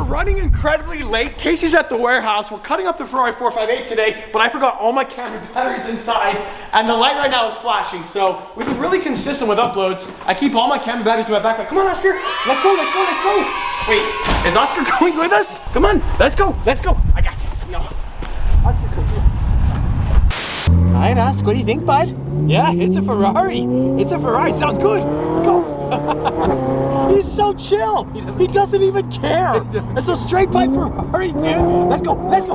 running incredibly late. Casey's at the warehouse. We're cutting up the Ferrari 458 today, but I forgot all my camera batteries inside, and the light right now is flashing. So we've been really consistent with uploads. I keep all my camera batteries in my backpack. Come on, Oscar. Let's go, let's go, let's go. Wait, is Oscar going with us? Come on, let's go, let's go. I got you. No. Oscar, come here. All right, Oscar, what do you think, bud? Yeah, it's a Ferrari. It's a Ferrari. Sounds good. Go. He's so chill. He doesn't even care. It's a straight pipe Ferrari, dude. Let's go. Let's go.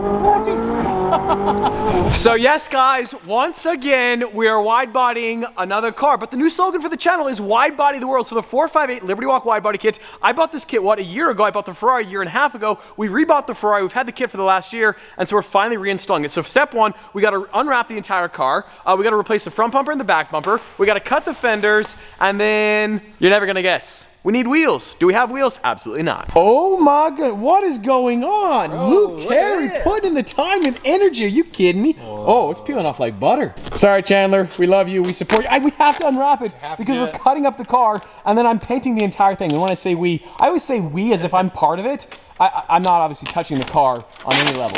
So yes, guys, once again, we are wide bodying another car. But the new slogan for the channel is wide body the world. So the 458 Liberty Walk wide body kit. I bought this kit, what, a year ago? I bought the Ferrari a year and a half ago. We rebought the Ferrari. We've had the kit for the last year. And so we're finally reinstalling it. So step one, we got to unwrap the entire car. We got to replace the front bumper and the back bumper. We got to cut the fenders. And then you're never going to guess. We need wheels. Do we have wheels? Absolutely not. Oh my god, what is going on? Bro, Luke Terry putting in the time and energy. Are you kidding me? Whoa. Oh, it's peeling off like butter. Sorry, Chandler. We love you. We support you. We have to unwrap it because we're cutting up the car and then I'm painting the entire thing. And when I say we, I always say we as if I'm part of it. I'm not obviously touching the car on any level.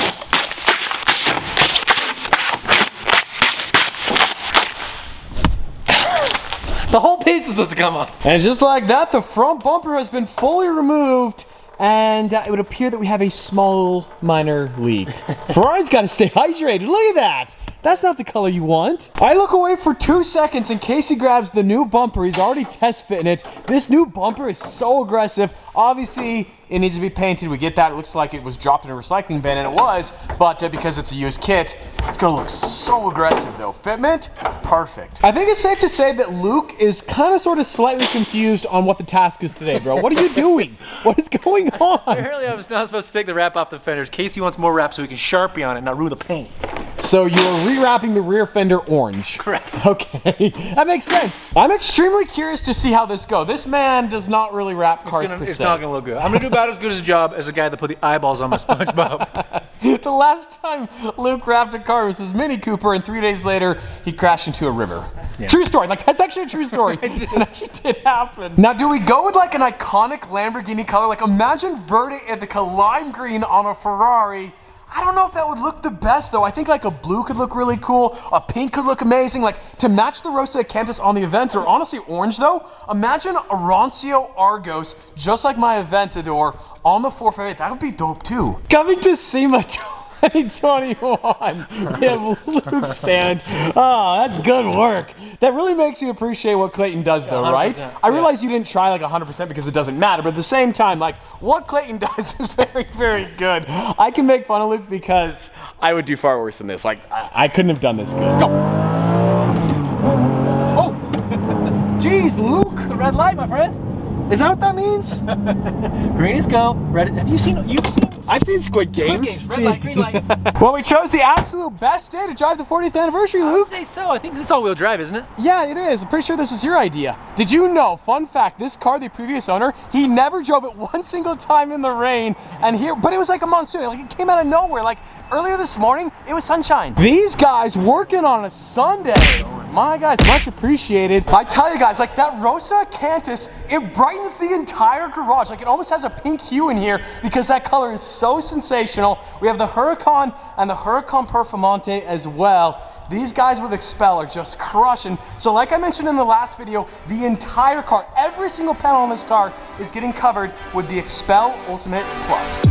The whole piece is supposed to come off. And just like that, the front bumper has been fully removed, and it would appear that we have a small minor leak. Ferrari's got to stay hydrated. Look at that. That's not the color you want. I look away for 2 seconds and Casey grabs the new bumper. He's already test fitting it. This new bumper is so aggressive. Obviously, it needs to be painted. We get that. It looks like it was dropped in a recycling bin, and it was, but because it's a used kit, it's gonna look so aggressive though. Fitment, perfect. I think it's safe to say that Luke is kind of sort of slightly confused on what the task is today, bro. What are you doing? What is going on? Apparently I was not supposed to take the wrap off the fenders. Casey wants more wrap so we can Sharpie on it and not ruin the paint. So you're rewrapping the rear fender orange. Correct. Okay, that makes sense. I'm extremely curious to see how this goes. This man does not really wrap cars per se. It's not gonna look good. I'm gonna do about as good as a job as a guy that put the eyeballs on my SpongeBob. The last time Luke wrapped a car was his Mini Cooper, and 3 days later, he crashed into a river. Yeah. True story, like that's actually a true story. It actually did happen. Now, do we go with like an iconic Lamborghini color? Like imagine Verde at the lime green on a Ferrari. I don't know if that would look the best though. I think like a blue could look really cool. A pink could look amazing. Like to match the Rosa Cantus on the Aventador, honestly orange though. Imagine a Roncio Argos, just like my Aventador, on the 458. That would be dope too. Coming to SEMA 2021, we have Luke stand. Oh, that's good work. That really makes you appreciate what Clayton does though, right? I realize you didn't try like 100% because it doesn't matter, but at the same time, like what Clayton does is very, very good. I can make fun of Luke because I would do far worse than this. Like, I couldn't have done this good. Go. Oh, jeez, Luke. It's a red light, my friend. Is that what that means? Green is go. Red. Have you seen? I've seen Squid Games. Red light, green light. Well, we chose the absolute best day to drive the 40th anniversary, Luke. I would say so. I think it's all-wheel drive, isn't it? Yeah, it is. I'm pretty sure this was your idea. Did you know, fun fact, this car, the previous owner, he never drove it one single time in the rain. But it was like a monsoon. Like it came out of nowhere. Like earlier this morning, it was sunshine. These guys working on a Sunday. My guys, much appreciated. I tell you guys, like that Rosa Cantus, it brightens the entire garage. Like it almost has a pink hue in here because that color is so sensational. We have the Huracan and the Huracan Performante as well. These guys with Expel are just crushing. So like I mentioned in the last video, the entire car, every single panel on this car is getting covered with the Expel Ultimate Plus.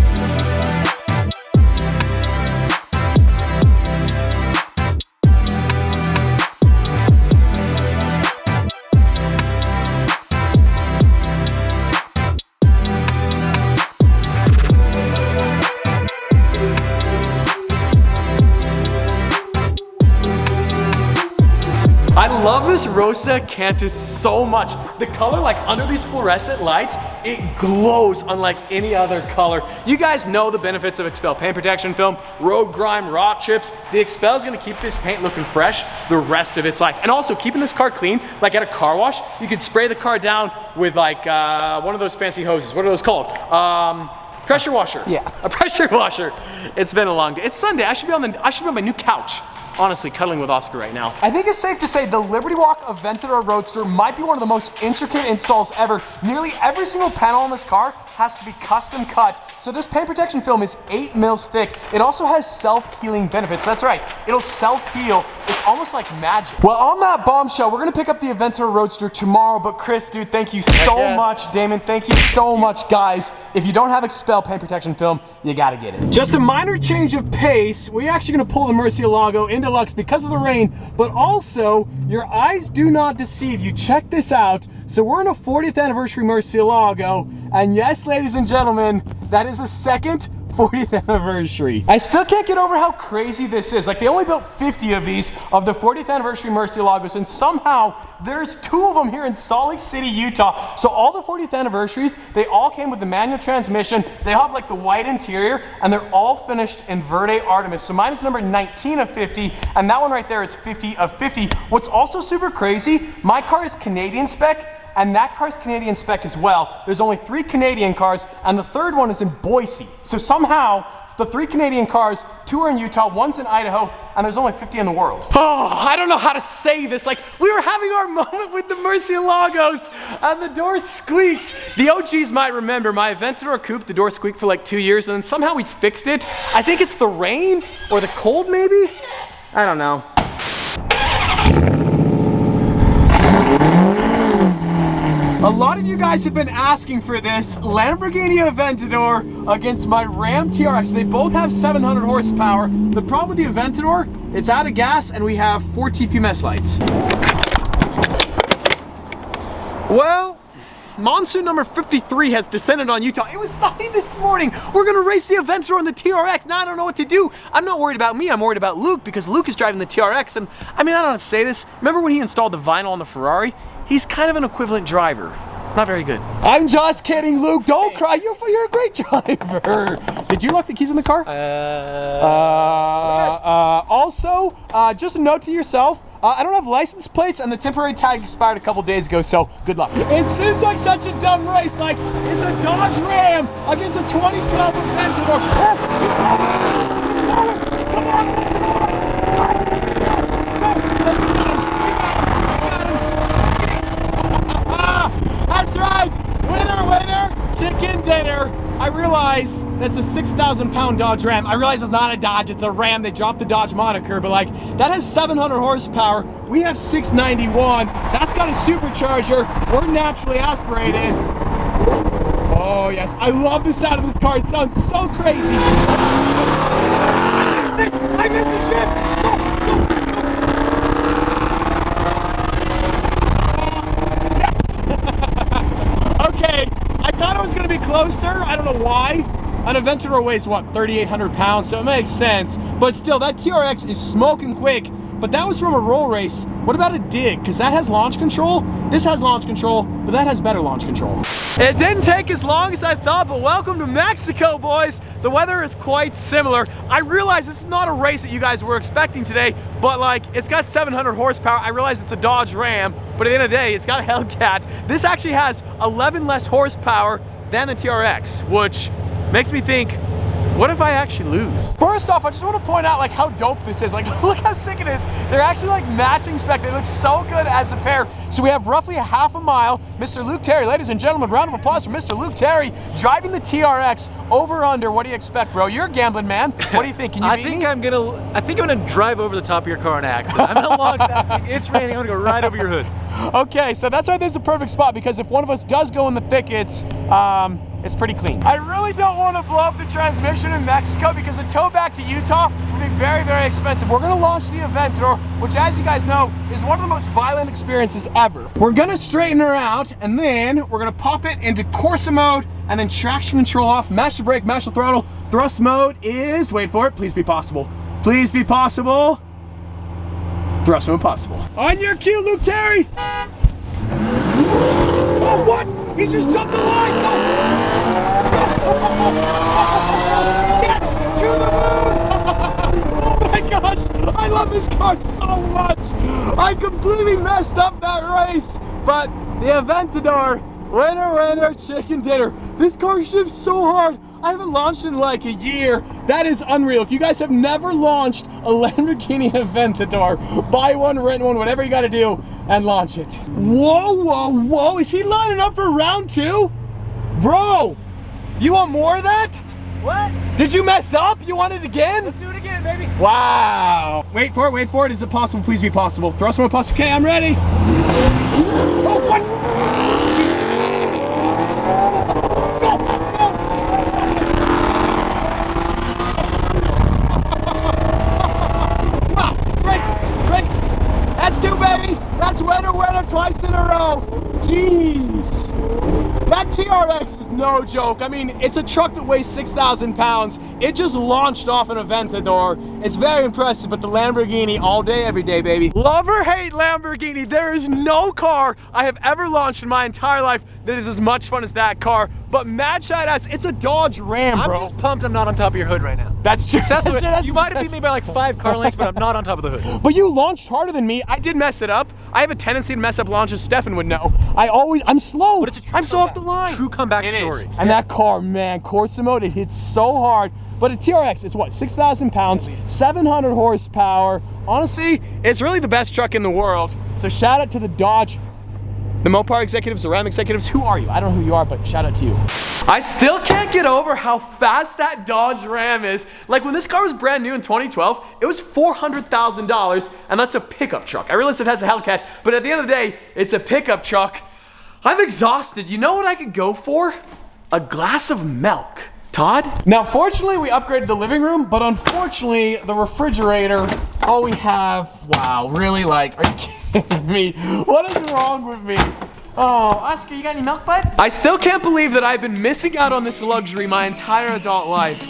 I love this Rosa Cantus so much. The color, like under these fluorescent lights, it glows unlike any other color. You guys know the benefits of Expel paint protection film, road grime, rock chips. The Expel is gonna keep this paint looking fresh the rest of its life. And also keeping this car clean, like at a car wash, you could spray the car down with like one of those fancy hoses. What are those called? Pressure washer. Yeah. A pressure washer. It's been a long day. It's Sunday. I should be on my new couch. honestly cuddling with Oscar right now. I think it's safe to say the Liberty Walk Aventador Roadster might be one of the most intricate installs ever. Nearly every single panel on this car has to be custom cut. So this paint protection film is 8 mils thick. It also has self-healing benefits. That's right, it'll self-heal. It's almost like magic. Well, on that bombshell, we're gonna pick up the Aventador Roadster tomorrow, but Chris, dude, thank you so much. Damon, thank you so much, guys. If you don't have Expel paint protection film, you gotta get it. Just a minor change of pace. We're actually gonna pull the Murcielago into Lux because of the rain, but also, your eyes do not deceive you. Check this out. So we're in a 40th anniversary Murcielago, and yes, ladies and gentlemen, that is a second 40th anniversary. I still can't get over how crazy this is. Like, they only built 50 of these, of the 40th anniversary Murcielagos, and somehow there's 2 of them here in Salt Lake City, Utah. So all the 40th anniversaries, they all came with the manual transmission. They have like the white interior, and they're all finished in Verde Artemis. So mine is number 19 of 50, and that one right there is 50 of 50. What's also super crazy, my car is Canadian spec, and that car's Canadian spec as well. There's only 3 Canadian cars, and the third one is in Boise. So somehow, the 3 Canadian cars, 2 are in Utah, 1's in Idaho, and there's only 50 in the world. Oh, I don't know how to say this. Like, we were having our moment with the Murcielagos, and the door squeaks. The OGs might remember my Aventador coupe, the door squeaked for like 2 years, and then somehow we fixed it. I think it's the rain, or the cold maybe? I don't know. A lot of you guys have been asking for this Lamborghini Aventador against my Ram TRX. They both have 700 horsepower. The problem with the Aventador, it's out of gas and we have 4 TPMS lights. Well, monsoon number 53 has descended on Utah. It was sunny this morning. We're gonna race the Aventador on the TRX. Now I don't know what to do. I'm not worried about me, I'm worried about Luke, because Luke is driving the TRX, and I mean, I don't know how to say this. Remember when he installed the vinyl on the Ferrari? He's kind of an equivalent driver. Not very good. I'm just kidding, Luke. Don't cry. You're a great driver. Did you lock the keys in the car? Also, just a note to yourself. I don't have license plates, and the temporary tag expired a couple days ago, so good luck. It seems like such a dumb race. Like, it's a Dodge Ram against a 2012 Aventador. Come on. That's right! Winner, chicken dinner! I realize that's a 6,000-pound Dodge Ram. I realize it's not a Dodge, it's a Ram. They dropped the Dodge moniker, but like, that has 700 horsepower. We have 691. That's got a supercharger. We're naturally aspirated. Oh yes, I love the sound of this car. It sounds so crazy. I missed the shit! Okay, I thought it was going to be closer. I don't know why. An Aventador weighs, what, 3,800 pounds, so it makes sense. But still, that TRX is smoking quick. But that was from a roll race. What about a dig? Because that has launch control. This has launch control, but that has better launch control. It didn't take as long as I thought, but welcome to Mexico, boys. The weather is quite similar. I realize this is not a race that you guys were expecting today, but like, it's got 700 horsepower. I realize it's a Dodge Ram, but at the end of the day, it's got a Hellcat. This actually has 11 less horsepower than a TRX, which makes me think, what if I actually lose? First off, I just want to point out like how dope this is. Like, look how sick it is. They're actually like matching spec. They look so good as a pair. So we have roughly a half a mile. Mr. Luke Terry, ladies and gentlemen, round of applause for Mr. Luke Terry driving the TRX over under. What do you expect, bro? You're a gambling man. What do you think? Can you beat me? I think I'm gonna drive over the top of your car in an accident. I'm gonna launch that thing. It's raining. I'm gonna go right over your hood. Okay, so that's why there's a perfect spot, because if one of us does go in the thickets, it's pretty clean. I really don't want to blow up the transmission in Mexico because a tow back to Utah would be very, very expensive. We're going to launch the Aventador, which, as you guys know, is one of the most violent experiences ever. We're going to straighten her out, and then we're going to pop it into Corsa mode, and then traction control off, master brake, master throttle. Thrust mode is, wait for it, please be possible. Please be possible. Thrust mode possible. On your cue, Luke Terry. Oh, what? He just jumped the line! No. Yes! To the moon! Oh my gosh! I love this car so much! I completely messed up that race! But the Aventador, winner, winner, chicken dinner. This car shifts so hard. I haven't launched in like a year. That is unreal. If you guys have never launched a Lamborghini Aventador, buy one, rent one, whatever you gotta do, and launch it. Whoa, whoa, whoa. Is he lining up for round 2? Bro, you want more of that? What? Did you mess up? You want it again? Let's do it again, baby. Wow. Wait for it, wait for it. Is it possible? Please be possible. Thrust mode possible. Okay, I'm ready. Oh, what? Go, go. Wow, brakes. That's 2, baby. That's winner twice in a row. Jeez. That TRX is no joke. I mean, it's a truck that weighs 6,000 pounds. It just launched off an Aventador. It's very impressive, but the Lamborghini all day, every day, baby. Love or hate Lamborghini, there is no car I have ever launched in my entire life that is as much fun as that car. But mad shout outs, it's a Dodge Ram, bro. I'm just pumped I'm not on top of your hood right now. That's true. You might have beat me by like 5 car lengths, but I'm not on top of the hood. But you launched harder than me. I did mess it up. I have a tendency to mess up launches. Stefan would know. I'm slow. But it's a true I'm so off the comeback. line. True comeback It story. is. And that car, man, Corsa mode, it hits so hard. But a TRX is what, 6,000 pounds, 700 horsepower. Honestly, it's really the best truck in the world. So shout out to the Dodge, the Mopar executives, the Ram executives. Who are you? I don't know who you are, but shout out to you. I still can't get over how fast that Dodge Ram is. Like when this car was brand new in 2012, it was $400,000, and that's a pickup truck. I realize it has a Hellcat, but at the end of the day, it's a pickup truck. I'm exhausted. You know what I could go for? A glass of milk. Todd? Now, fortunately, we upgraded the living room, but unfortunately, the refrigerator, all we have, wow, really, like, are you kidding me? What is wrong with me? Oh, Oscar, you got any milk, bud? I still can't believe that I've been missing out on this luxury my entire adult life.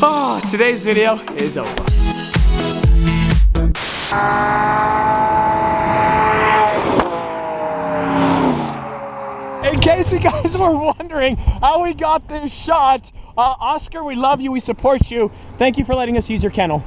Oh, today's video is over. In case you guys were wondering how we got this shot, Oscar, we love you, we support you. Thank you for letting us use your kennel.